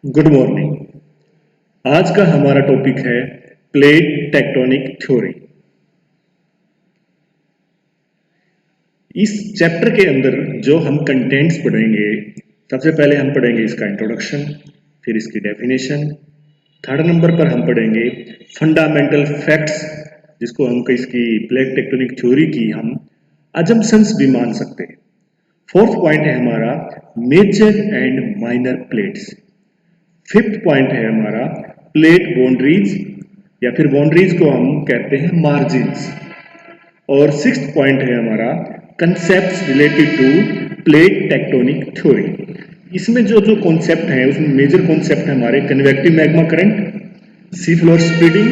Good morning. आज का हमारा टॉपिक है प्लेट टेक्टोनिक थ्योरी। इस चैप्टर के अंदर जो हम कंटेंट्स पढ़ेंगे, सबसे पहले हम पढ़ेंगे इसका इंट्रोडक्शन, फिर इसकी डेफिनेशन। थर्ड नंबर पर हम पढ़ेंगे फंडामेंटल फैक्ट्स, जिसको हम इसकी प्लेट टेक्टोनिक थ्योरी की हम अजम्पशंस भी मान सकते हैं। फोर्थ पॉइंट है हमारा major and minor plates. Fifth point है हमारा प्लेट बाउंड्रीज, या फिर बाउंड्रीज को हम कहते हैं मार्जिन्स। और सिक्स्थ पॉइंट है हमारा concepts related to plate tectonic theory. इसमें जो जो कॉन्सेप्ट है उसमें मेजर कॉन्सेप्ट है हमारे convective magma current, sea floor splitting,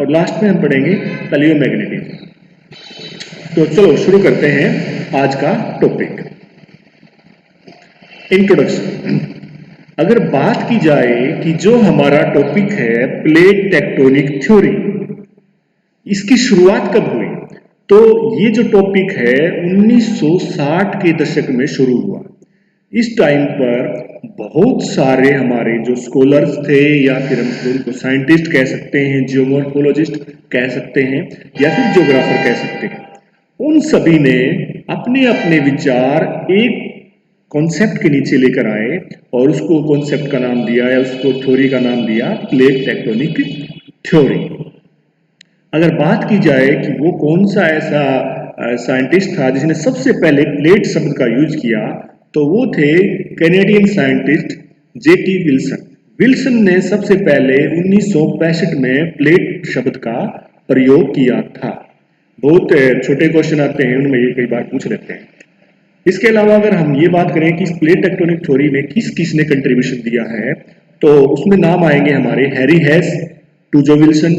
और लास्ट में हम पढ़ेंगे पैलियोमैग्नेटिज्म। तो चलो शुरू करते हैं आज का टॉपिक, इंट्रोडक्शन। अगर बात की जाए कि जो हमारा टॉपिक है प्लेट टेक्टोनिक थ्योरी, इसकी शुरुआत कब हुई, तो ये जो टॉपिक है 1960 के दशक में शुरू हुआ। इस टाइम पर बहुत सारे हमारे जो स्कॉलर्स थे, या फिर हम उनको साइंटिस्ट कह सकते हैं, जियोमॉर्फोलॉजिस्ट कह सकते हैं, या फिर ज्योग्राफर कह सकते हैं, उन सभी ने अपने अपने विचार एक कॉन्सेप्ट के नीचे लेकर आए और उसको कॉन्सेप्ट का नाम दिया, या उसको थ्योरी का नाम दिया प्लेट टेक्टोनिक थ्योरी। अगर बात की जाए कि वो कौन सा ऐसा साइंटिस्ट था जिसने सबसे पहले प्लेट शब्द का यूज किया, तो वो थे Canadian scientist jetty Wilson. Wilson ने सबसे पहले 1965 में प्लेट शब्द का प्रयोग किया था। बहुत छोटे क्वेश्चन आते हैं, उनमें ये कई बार पूछ लेते हैं। इसके अलावा अगर हम ये बात करें कि इस प्लेट टेक्टोनिक थ्योरी में किस किस ने कंट्रीब्यूशन दिया है, तो उसमें नाम आएंगे हमारे Harry Hayes, Tuzo Wilson,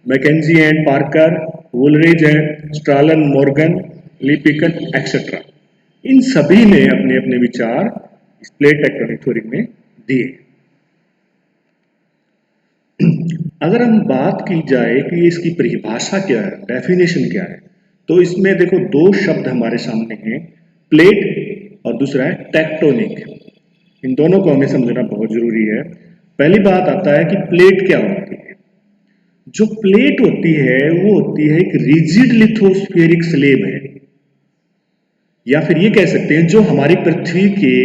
McKenzie and Parker, वुलरिज and Strahlen Morgan, Le Pichon etcetera. इन सभी ने अपने अपने विचार इस प्लेट टेक्टोनिक थ्योरी में दिए। अगर हम बात की जाए कि इसकी परिभाषा क्या है, डेफिनेशन क्या है, तो इसमें देखो दो शब्द हमारे सामने हैं, प्लेट और दूसरा है टेक्टोनिक। इन दोनों को हमें समझना बहुत जरूरी है। पहली बात आता है कि प्लेट क्या होती है। जो प्लेट होती है वो होती है एक रिजिड लिथोस्फेरिक स्लेब है, या फिर ये कह सकते हैं जो हमारी पृथ्वी के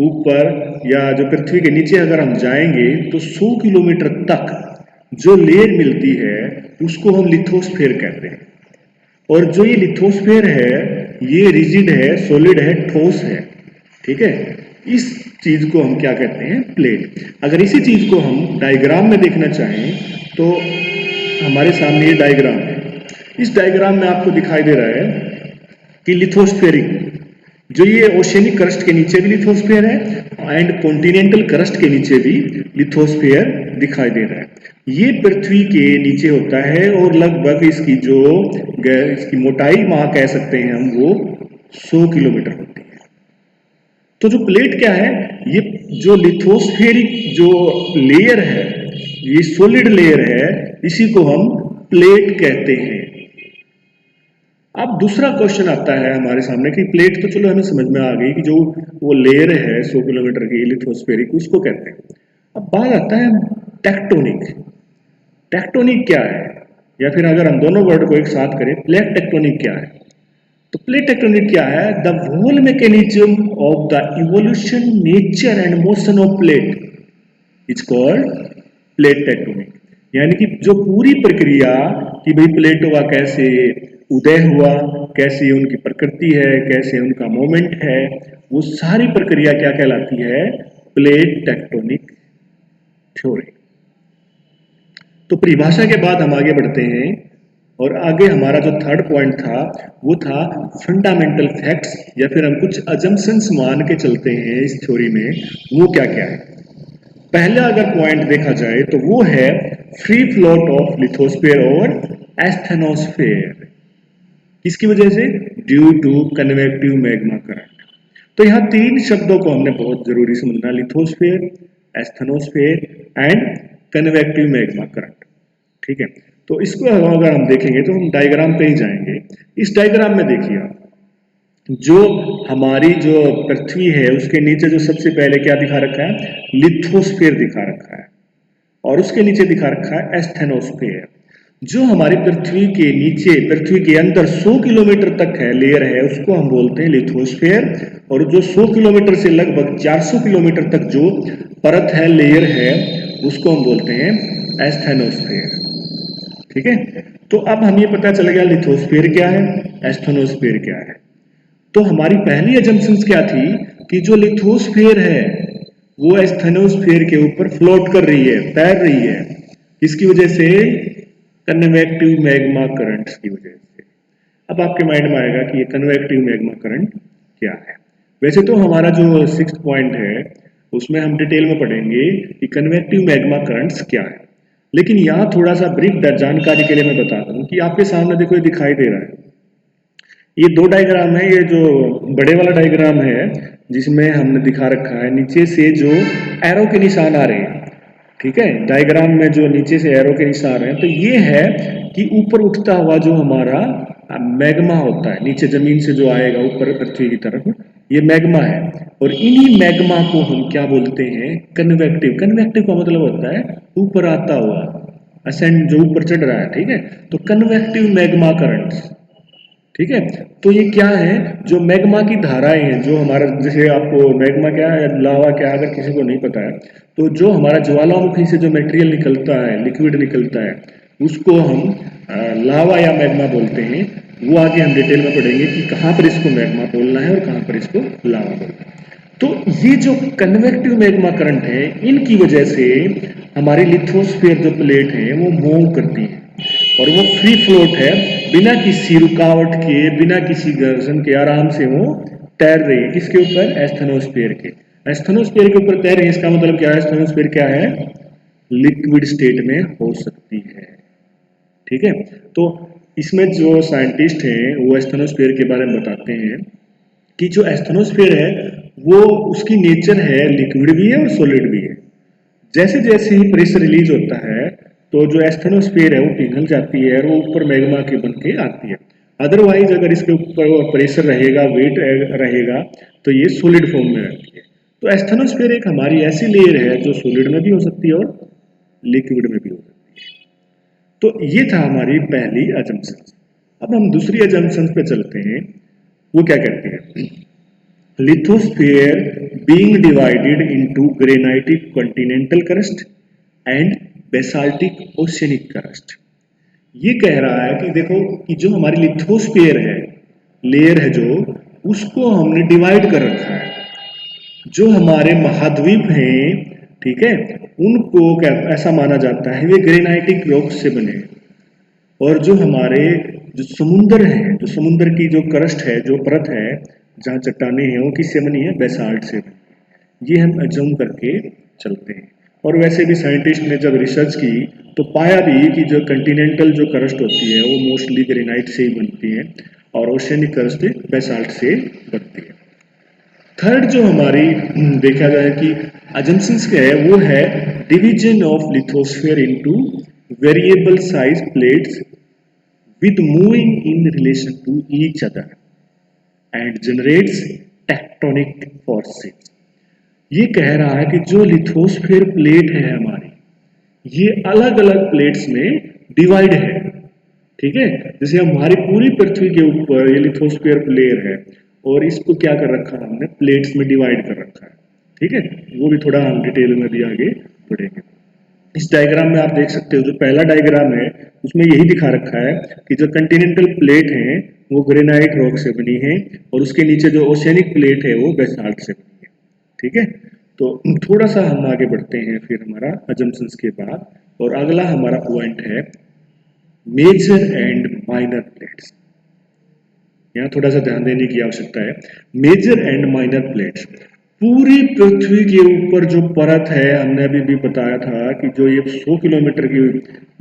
ऊपर या जो पृथ्वी के नीचे अगर हम जाएंगे तो 100 किलोमीटर तक जो लेयर मिलती है उसको हम लिथोस्फेयर कहते हैं। और जो ये लिथोस्फेयर है ये रिजिड है, सॉलिड है, ठोस है, ठीक है। इस चीज को हम क्या कहते हैं, प्लेट। अगर इसी चीज को हम डायग्राम में देखना चाहें तो हमारे सामने ये डायग्राम है। इस डायग्राम में आपको दिखाई दे रहा है कि लिथोस्फेरिक, जो ये ओशियनिक क्रस्ट के नीचे भी लिथोस्फेयर है एंड कॉन्टिनेंटल क्रस्ट के नीचे भी लिथोस्फेयर दिखाई दे रहा है। ये पृथ्वी के नीचे होता है और लगभग इसकी जो इसकी मोटाई वहां कह सकते हैं हम, वो 100 किलोमीटर होती है। तो जो प्लेट क्या है, ये जो लिथोस्फेरिक जो लेयर है, ये सॉलिड लेयर है, इसी को हम प्लेट कहते हैं। अब दूसरा क्वेश्चन आता है हमारे सामने कि प्लेट तो चलो हमें समझ में आ गई कि जो वो लेयर है 100 किलोमीटर की लिथोस्फेरिक, उसको कहते हैं। अब बात आता है टेक्टोनिक। टेक्टोनिक क्या है, या फिर अगर हम दोनों वर्ड को एक साथ करें, प्लेट टेक्टोनिक क्या है, तो प्लेट टेक्टोनिक क्या है, the whole mechanism of the evolution, nature and motion of plate is called plate tectonic. यानी कि जो पूरी प्रक्रिया कि भाई प्लेटों का कैसे उदय हुआ, कैसी उनकी प्रकृति है, कैसे उनका मोमेंट है, वो सारी प्रक्रिया क्या कहलाती है, प्लेट टेक्टोनिक थ्योरी। तो परिभाषा के बाद हम आगे बढ़ते हैं, और आगे हमारा जो थर्ड पॉइंट था वो था फंडामेंटल फैक्ट्स, या फिर हम कुछ अजम्पशंस मान के चलते हैं इस थ्योरी में, वो क्या क्या है। पहला अगर पॉइंट देखा जाए तो वो है फ्री फ्लोट ऑफ लिथोस्फेयर और एस्थेनोस्फेयर। किसकी वजह से, due to convective magma current. तो यहाँ तीन शब्दों को हमने बहुत जरूरी समझना, lithosphere, asthenosphere and convective magma current, ठीक है। तो इसको अगर हम देखेंगे तो हम डायग्राम पे ही जाएंगे। इस डायग्राम में देखिए आप, जो हमारी जो पृथ्वी है उसके नीचे जो सबसे पहले क्या दिखा रखा है, लिथोस्फीयर दिखा रखा है, और उसके नीचे दिखा रखा है एस्थेनोस्फीयर। जो हमारी पृथ्वी के नीचे, पृथ्वी के अंदर 100 किलोमीटर तक है लेयर है, उसको हम बोलते हैं लिथोस्फीयर। और जो 100 किलोमीटर से लगभग 400 किलोमीटर तक जो परत है, लेयर है, उसको हम बोलते हैं एस्थेनोस्फीयर। ठीक है, तो अब हम ये पता चल गया लिथोस्फीयर क्या है, एस्थेनोस्फीयर क्या है। तो हमारी पहली अजम्पशंस क्या थी कि जो लिथोस्फीयर है वो एस्थेनोस्फीयर के ऊपर फ्लोट कर रही है, तैर रही है। किसकी वजह से? कन्वेक्टिव मैग्मा करंट्स की वजह से। अब आपके माइंड में आएगा कि ये कन्वेक्टिव मैग्मा करंट क्या है। वैसे तो हमारा जो 6th पॉइंट है उसमें हम डिटेल में पढ़ेंगे कि कन्वेक्टिव मैग्मा करंट्स क्या है, लेकिन यहाँ थोड़ा सा ब्रीफ जानकारी के लिए मैं बता दूं कि आपके सामने देखो ये दिखाई दे रहा है, ये दो डायग्राम है। ये जो बड़े वाला डायग्राम है जिसमें हमने दिखा रखा है नीचे से जो एरो के निशान आ रहे हैं, ठीक है, डायग्राम में जो नीचे से एरो के निशान आ रहे हैं, तो ये है कि ऊपर उठता हुआ जो हमारा मैग्मा होता है, नीचे जमीन से जो आएगा ऊपर पृथ्वी की तरफ, ये मैग्मा है। और इन्हीं मैग्मा को हम क्या बोलते हैं? कन्वेक्टिव। कन्वेक्टिव का मतलब होता है ऊपर आता हुआ, असेंड, जो ऊपर चढ़ रहा है। ठीक है, तो कन्वेक्टिव मैग्मा करंट्स। ठीक है, तो ये क्या है? जो मैग्मा की धाराएं हैं, जो हमारा, जैसे आपको मैग्मा क्या है, लावा क्या है, अगर किसी को नहीं पता है, तो जो हमारा ज्वालामुखी से जो मटेरियल निकलता है, लिक्विड निकलता है, उसको हम लावा या मैग्मा बोलते हैं। वो आगे हम डिटेल में पढ़ेंगे कि कहाँ पर इसको मैग्मा बोलना है और कहाँ पर इसको लावा बोलना है। तो ये जो कन्वेक्टिव मैग्मा करंट है, इनकी वजह से हमारी लिथोस्फीयर जो प्लेट है वो मूव करती है, और वो फ्री फ्लोट है, बिना किसी रुकावट के, बिना किसी घर्षण के आराम से वो तैर रही है। किसके ऊपर? एस्थेनोस्फीयर के। एस्थेनोस्फीयर के ऊपर तैर रही है, इसका मतलब क्या है? एस्थेनोस्फीयर क्या है? लिक्विड स्टेट में हो सकती है। ठीक है, तो इसमें जो साइंटिस्ट हैं वो एस्थेनोस्फीयर के बारे में बताते हैं कि जो एस्थेनोस्फीयर है वो, उसकी नेचर है लिक्विड भी है और सॉलिड भी है। जैसे जैसे ही प्रेशर रिलीज होता है तो जो एस्थेनोस्फीयर है वो पिघल जाती है और वो ऊपर मैग्मा के बन के आती है। अदरवाइज अगर इसके ऊपर प्रेशर रहेगा, वेट रहेगा, तो ये सॉलिड फॉर्म में रहती है। तो एस्थेनोस्फीयर एक हमारी ऐसी लेयर है जो सॉलिड में भी हो सकती है और लिक्विड में भी हो सकती है। तो ये था हमारी पहली अजम्पशन। अब हम दूसरी अजम्पशन पे चलते हैं। वो क्या कहते हैं? lithosphere being divided into granitic continental crust and basaltic oceanic crust। ये कह रहा है कि देखो कि जो हमारी लिथोस्फीयर है, लेयर है जो, उसको हमने डिवाइड कर रखा है। जो हमारे महाद्वीप हैं, ठीक है, उनको क्या ऐसा माना जाता है वे ग्रेनाइटिक रॉक से बने हैं। और जो हमारे जो समुंदर है, जो समुंदर की जो क्रस्ट है, जो परत है जहाँ चट्टाने हैं, वो किससे बनी है? बेसाल्ट से बनी है। ये हम अज्यूम करके चलते हैं। और वैसे भी साइंटिस्ट ने जब रिसर्च की तो पाया भी कि जो कंटिनेंटल जो क्रस्ट होती है वो मोस्टली ग्रेनाइट से ही बनती है, और ओशियनिक क्रस्ट बेसाल्ट से बनती है। थर्ड जो हमारी देखा जाए कि अजम्पशंस क्या है, वो है division of lithosphere into variable size plates with moving in relation to each other and generates tectonic forces। ये कह रहा है कि जो लिथोस्फीयर प्लेट है हमारी, ये अलग अलग प्लेट्स में डिवाइड है। ठीक है, जैसे हमारी पूरी पृथ्वी के ऊपर ये लिथोस्फीयर लेयर है, और इसको क्या कर रखा है हमने? प्लेट्स में डिवाइड कर रखा है। ठीक है, वो भी थोड़ा हम डिटेल में भी आगे पढ़ेंगे। इस डायग्राम में आप देख सकते हो, जो पहला डायग्राम है उसमें यही दिखा रखा है कि जो कंटिनेंटल प्लेट है वो ग्रेनाइट रॉक से बनी है, और उसके नीचे जो ओशियनिक प्लेट है वो बेसाल्ट से बनी है। ठीक है, तो थोड़ा सा हम आगे बढ़ते हैं फिर हमारा अजम्पशंस के बाद, और अगला हमारा पॉइंट है मेजर एंड माइनर प्लेट्स। यहाँ थोड़ा सा ध्यान देने की आवश्यकता है। मेजर एंड माइनर प्लेट्स, पूरी पृथ्वी के ऊपर जो परत है, हमने अभी भी बताया था कि जो ये 100 किलोमीटर की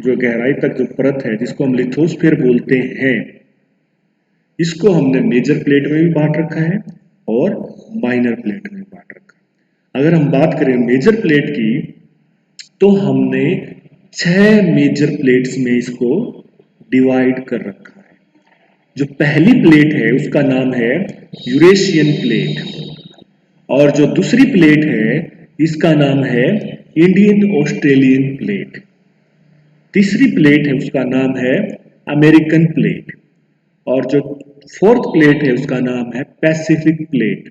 जो गहराई तक जो परत है जिसको हम लिथोस्फीयर बोलते हैं, इसको हमने मेजर प्लेट में भी बांट रखा है और माइनर प्लेट में बांट रखा है। अगर हम बात करें मेजर प्लेट की, तो हमने 6 मेजर प्लेट्स में इसको डिवाइड कर रखा है। जो पहली प्लेट है उसका नाम है यूरेशियन प्लेट, और जो दूसरी प्लेट है इसका नाम है इंडियन ऑस्ट्रेलियन प्लेट। तीसरी प्लेट है उसका नाम है अमेरिकन प्लेट, और जो फोर्थ प्लेट है उसका नाम है पैसिफिक प्लेट,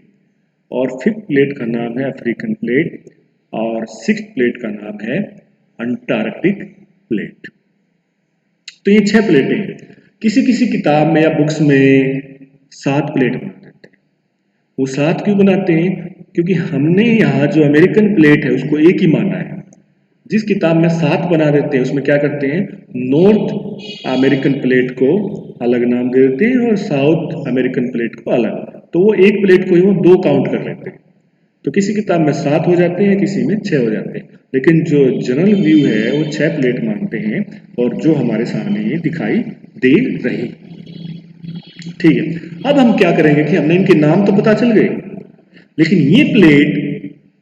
और फिफ्थ प्लेट का नाम है अफ्रीकन प्लेट, और सिक्स्थ प्लेट का नाम है अंटार्कटिक प्लेट। तो ये 6 प्लेटें हैं। किसी किसी किताब में या बुक्स में 7 प्लेट बना देते हैं। वो 7 क्यों बनाते हैं? क्योंकि हमने यहाँ जो अमेरिकन प्लेट है उसको एक ही माना है। जिस किताब में 7 बना देते हैं उसमें क्या करते हैं, नॉर्थ अमेरिकन प्लेट को अलग नाम दे देते हैं और साउथ अमेरिकन प्लेट को अलग। तो वो एक प्लेट को ही वो 2 काउंट कर लेते हैं। तो किसी किताब में 7 हो जाते हैं, किसी में 6 हो जाते हैं, लेकिन जो जनरल व्यू है वो 6 प्लेट मानते हैं, और जो हमारे सामने ये दिखाई दे रही। ठीक है, अब हम क्या करेंगे कि हमने इनके नाम तो पता चल गए, लेकिन ये प्लेट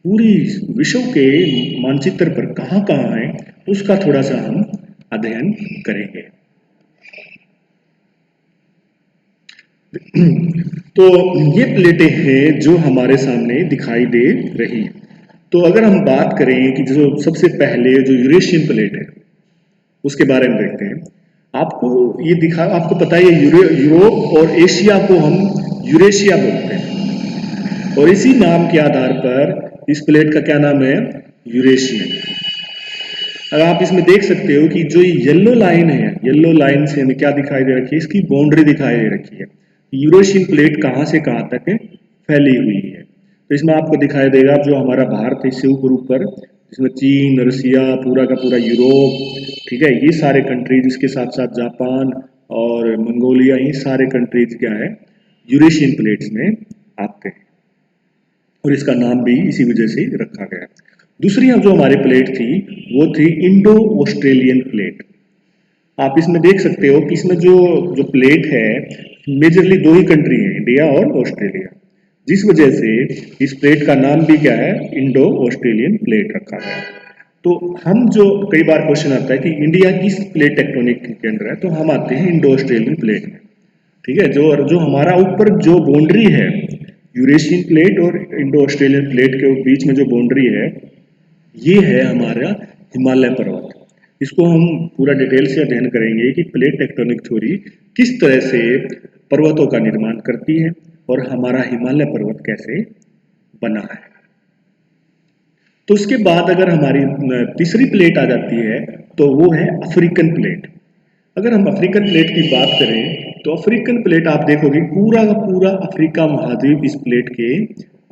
पूरी विश्व के मानचित्र पर कहाँ कहाँ है उसका थोड़ा सा हम अध्ययन करेंगे। तो ये प्लेटें हैं जो हमारे सामने दिखाई दे रही हैं। तो अगर हम बात करें कि जो सबसे पहले जो यूरेशियन प्लेट है उसके बारे में देखते हैं। आपको पता है यूरोप और एशिया को हम यूरेशिया बोलते हैं, और इसी नाम के आधार पर इस प्लेट का क्या नाम है, यूरेशियन। अगर आप इसमें देख सकते हो कि जो येलो लाइन है, येलो लाइन से हमें क्या दिखाई दे रखी है, इसकी बाउंड्री दिखाई दे रखी है। यूरेशियन प्लेट कहाँ से कहाँ तक फैली हुई है। तो इसमें आपको दिखाई देगा जो हमारा भारत है इससे ऊपर ऊपर, जिसमें चीन, रसिया, पूरा का पूरा यूरोप, ठीक है, ये सारे कंट्रीज, इसके साथ साथ जापान और मंगोलिया, ये सारे कंट्रीज क्या है, यूरेशियन प्लेट्स में आते हैं, और इसका नाम भी इसी वजह से रखा गया। दूसरी जो हमारी प्लेट थी वो थी इंडो ऑस्ट्रेलियन प्लेट। आप इसमें देख सकते हो कि इसमें जो जो प्लेट है मेजरली 2 ही कंट्री है, इंडिया और ऑस्ट्रेलिया, जिस वजह से इस प्लेट का नाम भी क्या है, इंडो ऑस्ट्रेलियन प्लेट रखा गया। तो हम जो कई बार क्वेश्चन आता है कि इंडिया किस प्लेट टेक्टोनिक के अंदर है, तो हम आते हैं इंडो ऑस्ट्रेलियन प्लेट में। ठीक है, जो हमारा ऊपर जो बाउंड्री है यूरेशियन प्लेट और इंडो ऑस्ट्रेलियन प्लेट के बीच में जो बाउंड्री है, ये है हमारा हिमालय पर्वत। इसको हम पूरा डिटेल से अध्ययन करेंगे कि प्लेट टेक्टोनिक थ्योरी किस तरह से पर्वतों का निर्माण करती है और हमारा हिमालय पर्वत कैसे बना है। तो उसके बाद अगर हमारी तीसरी प्लेट आ जाती है तो वो है अफ्रीकन प्लेट। अगर हम अफ्रीकन प्लेट की बात करें तो अफ्रीकन प्लेट आप देखोगे पूरा का पूरा अफ्रीका महाद्वीप इस प्लेट के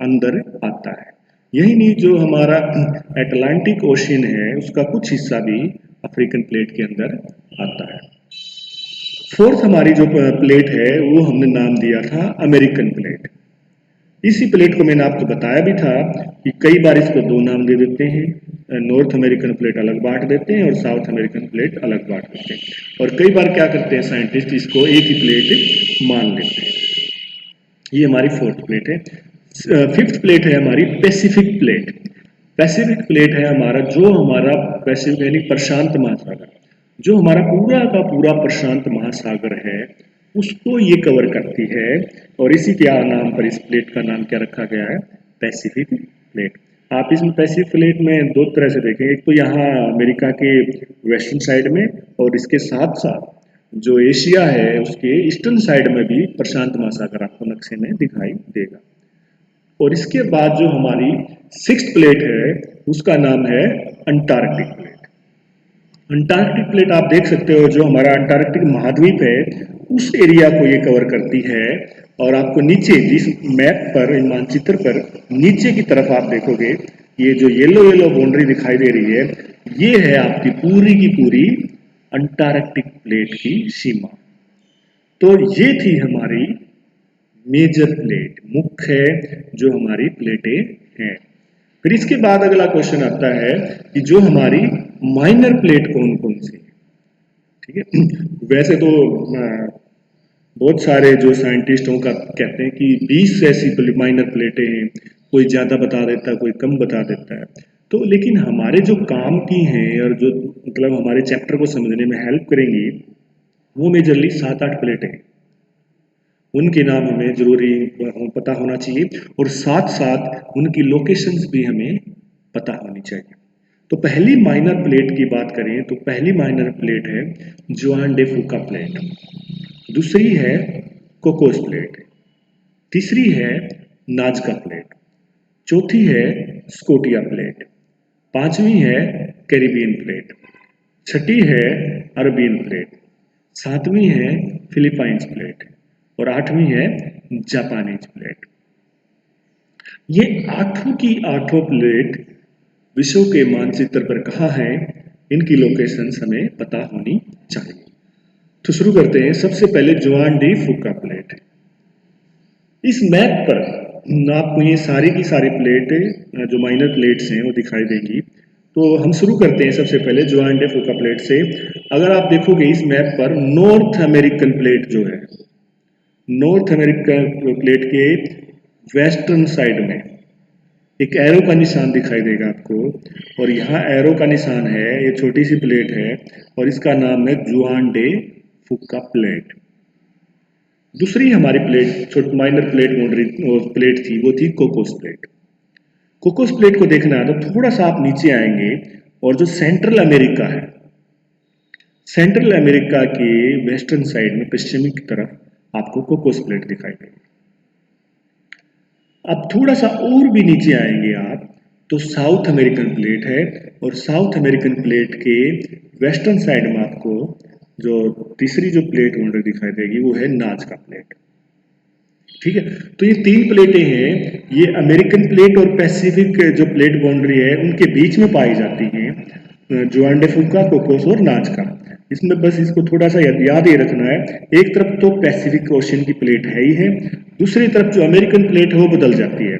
अंदर आता है। यही नहीं, जो हमारा अटलांटिक ओशियन है उसका कुछ हिस्सा भी अफ्रीकन प्लेट के अंदर आता है। फोर्थ हमारी जो प्लेट है वो हमने नाम दिया था अमेरिकन प्लेट। इसी प्लेट को मैंने आपको बताया भी था कि कई बार इसको 2 नाम दे देते हैं, नॉर्थ अमेरिकन प्लेट अलग बांट देते हैं और साउथ अमेरिकन प्लेट अलग बांट देते हैं, और कई बार क्या करते हैं साइंटिस्ट, इसको एक ही प्लेट मान लेते हैं। ये हमारी फोर्थ प्लेट है। फिफ्थ प्लेट है हमारी पैसिफिक प्लेट। पैसिफिक प्लेट है हमारा पैसिफिक यानी प्रशांत महासागर, जो हमारा पूरा का पूरा प्रशांत महासागर है उसको ये कवर करती है, और इसी के नाम पर इस प्लेट का नाम क्या रखा गया है, पैसिफिक प्लेट। आप इसमें पैसिफिक प्लेट में 2 तरह से देखेंगे, एक तो यहाँ अमेरिका के वेस्टर्न साइड में, और इसके साथ साथ जो एशिया है उसके ईस्टर्न साइड में भी प्रशांत महासागर आपको नक्शे में दिखाई देगा। और इसके बाद जो हमारी 6th प्लेट है उसका नाम है अंटार्कटिक प्लेट। अंटार्कटिक प्लेट आप देख सकते हो जो हमारा अंटार्कटिक महाद्वीप है उस एरिया को ये कवर करती है, और आपको नीचे जिस मैप पर, मानचित्र पर नीचे की तरफ आप देखोगे ये जो येलो येलो बाउंड्री दिखाई दे रही है, ये है आपकी पूरी की पूरी अंटार्कटिक प्लेट की सीमा। तो ये थी हमारी मेजर प्लेट, मुख्य जो हमारी प्लेटें हैं। फिर इसके बाद अगला क्वेश्चन आता है कि जो हमारी माइनर प्लेट कौन कौन सी है। ठीक है, वैसे तो बहुत सारे जो साइंटिस्टों का कहते हैं कि 20 ऐसी माइनर प्लेटें हैं, कोई ज़्यादा बता देता है, कोई कम बता देता है। तो लेकिन हमारे जो काम की हैं और जो मतलब हमारे चैप्टर को समझने में हेल्प करेंगी वो मेजरली 7-8 प्लेटें हैं। उनके नाम हमें जरूरी पता होना चाहिए और साथ साथ उनकी लोकेशंस भी हमें पता होनी चाहिए। तो पहली माइनर प्लेट की बात करें तो पहली माइनर प्लेट है जुआन डे फूका प्लेट, दूसरी है कोकोस प्लेट, तीसरी है नाजका प्लेट, चौथी है स्कोटिया प्लेट, पांचवी है कैरिबियन प्लेट, छठी है अरबियन प्लेट, सातवीं है फिलीपाइंस प्लेट और आठवीं है जापानीज प्लेट। ये आठों की आठों प्लेट विश्व के मानचित्र पर कहाँ है, इनकी लोकेशंस हमें पता होनी चाहिए। तो शुरू करते हैं। सबसे पहले जुआन डी फूका प्लेट। इस मैप पर आपको ये सारी की सारी प्लेट जो माइनर प्लेट्स हैं वो दिखाई देगी। तो हम शुरू करते हैं सबसे पहले जुआन डे फूका प्लेट से। अगर आप देखोगे इस मैप पर नॉर्थ अमेरिकन प्लेट जो है, नॉर्थ अमेरिकन प्लेट के वेस्टर्न साइड में एक एरो का निशान दिखाई देगा आपको, और यहाँ एरो का निशान है, ये छोटी सी प्लेट है और इसका नाम है जुआन डे फूका प्लेट। दूसरी हमारी प्लेट छोटी माइनर प्लेट प्लेट थी, वो थी कोकोस प्लेट। कोकोस प्लेट को देखना है तो थोड़ा सा आप नीचे आएंगे और जो सेंट्रल अमेरिका है, सेंट्रल अमेरिका के वेस्टर्न साइड में पश्चिमी की तरफ आपको कोकोस प्लेट दिखाई देगी। अब थोड़ा सा और भी नीचे आएंगे आप तो साउथ अमेरिकन प्लेट है, और साउथ अमेरिकन प्लेट के वेस्टर्न साइड में आपको जो तीसरी जो प्लेट बाउंड्री दिखाई देगी वो है नाजका प्लेट। ठीक है, तो ये तीन प्लेटें हैं, ये अमेरिकन प्लेट और पैसिफिक जो प्लेट बाउंड्री है उनके बीच में पाई जाती हैं, जुआन डे फूका, कोकोस और नाजका। इसमें बस इसको थोड़ा सा याद ये रखना है, एक तरफ तो पैसिफिक ओशन की प्लेट है ही है, दूसरी तरफ जो अमेरिकन प्लेट है वो बदल जाती है।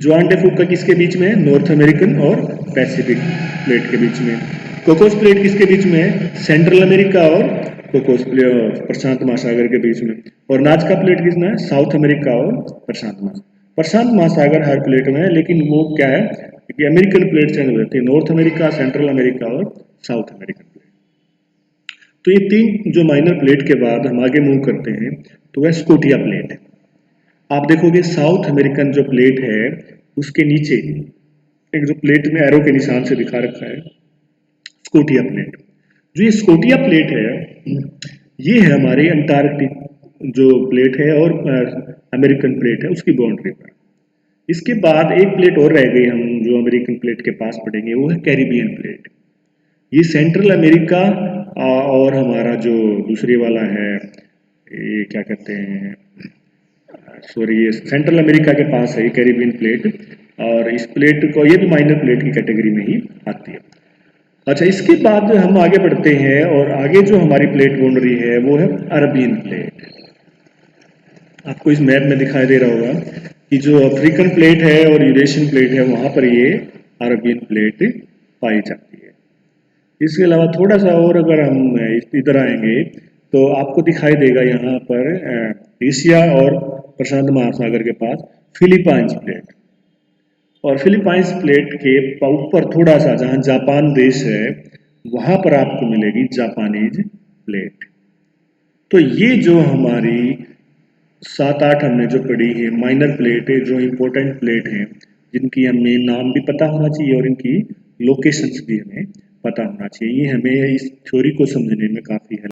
जुआन डे फूका किसके बीच में है, नॉर्थ अमेरिकन और पैसिफिक प्लेट के बीच में। कोकोस प्लेट किसके बीच में है, सेंट्रल अमेरिका और कोकोस प्रशांत महासागर के बीच में। और नाजका प्लेट किसमें है, साउथ अमेरिका और प्रशांत महासागर। प्रशांत महासागर हर प्लेट में है, लेकिन वो क्या है कि अमेरिकन प्लेट चेंज हो जाती है, नॉर्थ अमेरिका, सेंट्रल अमेरिका और साउथ अमेरिकन प्लेट। तो ये तीन जो माइनर प्लेट के बाद हम आगे मूव करते हैं तो वह स्कोटिया प्लेट है। आप देखोगे साउथ अमेरिकन जो प्लेट है उसके नीचे एक जो प्लेट में एरो के निशान से दिखा रखा है स्कोटिया प्लेट। जो ये स्कोटिया प्लेट है ये है हमारे अंटार्कटिक जो प्लेट है और अमेरिकन प्लेट है उसकी बाउंड्री पर। इसके बाद एक प्लेट और रह गई हम जो अमेरिकन प्लेट के पास पड़ेंगे, वो है कैरिबियन प्लेट। ये सेंट्रल अमेरिका और हमारा जो दूसरे वाला है ये क्या कहते हैं, सॉरी, ये सेंट्रल अमेरिका के पास है कैरिबियन प्लेट, और इस प्लेट को ये भी माइनर प्लेट की कैटेगरी में ही आती है। अच्छा, इसके बाद हम आगे बढ़ते हैं और आगे जो हमारी प्लेट बाउंड्री है वो है अरबियन प्लेट। आपको इस मैप में दिखाई दे रहा होगा कि जो अफ्रीकन प्लेट है और यूरेशियन प्लेट है वहां पर ये अरबियन प्लेट पाई जाती है। इसके अलावा थोड़ा सा और अगर हम इधर आएंगे तो आपको दिखाई देगा यहाँ पर एशिया और प्रशांत महासागर के पास फिलीपाइंस प्लेट, और फिलीपाइंस प्लेट के ऊपर थोड़ा सा जहाँ जापान देश है वहां पर आपको मिलेगी जापानीज प्लेट। तो ये जो हमारी 7-8 हमने जो पढ़ी है माइनर प्लेट है, जो इम्पोर्टेंट प्लेट हैं, जिनकी हमें नाम भी पता होना चाहिए और इनकी लोकेशंस भी हमें पता होना चाहिए, ये हमें इस थ्योरी को समझने में काफ़ी हेल्प